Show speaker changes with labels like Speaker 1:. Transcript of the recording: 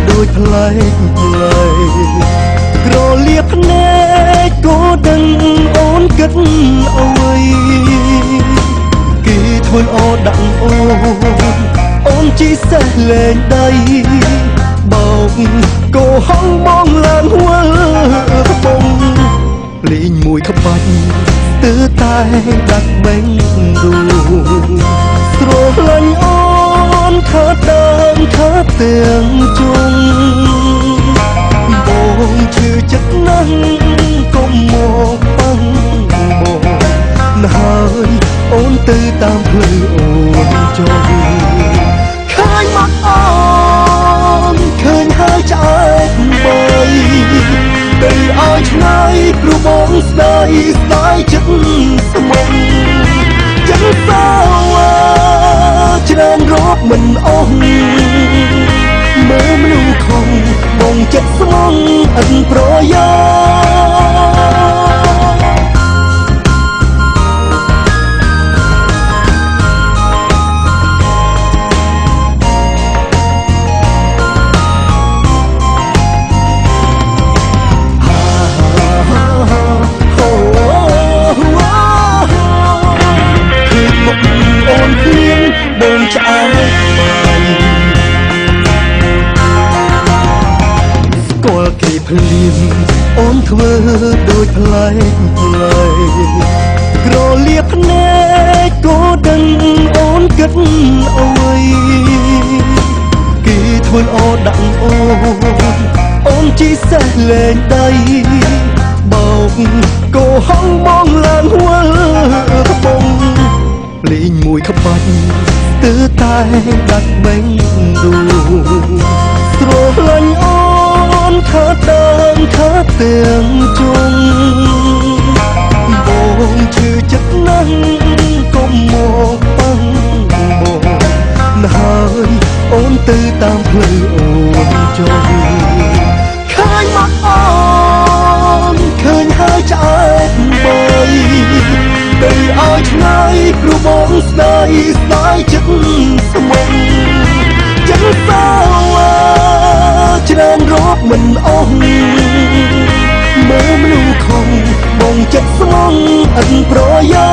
Speaker 1: ដូចផ្លែផ្លែក្រលៀបភ្នែកក៏ដឹងអូនគិតអ្វីគេធ្វើអដាក់អូនជីសេះលែងដៃបោកក៏ហងបងឡើងវល់បងលេងមួយក្បាច់ទើតែដាក់បេងរូស្រលាញ់អូនខាតដើមខាតទាំងជុំបងឈឺចិត្តណាស់កុំមកប៉ាំងបងណាហើយអូនទៅតាមផ្លូវអូនចុះឃើញមកអូនឃើញហើយឆ្អែតបីទៅឲ្យឆ្ងាយព្រោះបងស្ដាយចិត្តស្មុំចិត្តសោច្រើនរកមិនអស់មើលមនុស្សខំបងចិត្តស្មុំអិនប្រយោបងឆ្អែតស្គាល់គេភ្លាមអូនធ្វើដូចផ្លែផ្លែក្រលៀបភ្នែកក៏ដឹងអូនគិតអ្វីគេធ្វើអដាក់អូនជីសេះលែងដៃបោកក៏ហងបងឡើងវល់បងលេងមួយក្បាច់ទើតែដាក់បេងរូស្រលាញ់អូនខាតដើមខាតទាំងជុំបងឈឺចិត្តណាស់កុំមកប៉ាំងបងណាហើយអូនទៅតាមផ្លូវអូនចុះឃើញមកអូនឃើញហើយឆ្អែតបីទៅឲ្យឆ្ងាយព្រោះបងស្ដាយចិត្តស្មុំចិត្តសោច្រើនរកមិនអស់មើលមនុស្សខំបងចិត្តស្មុំអិនប្រយោ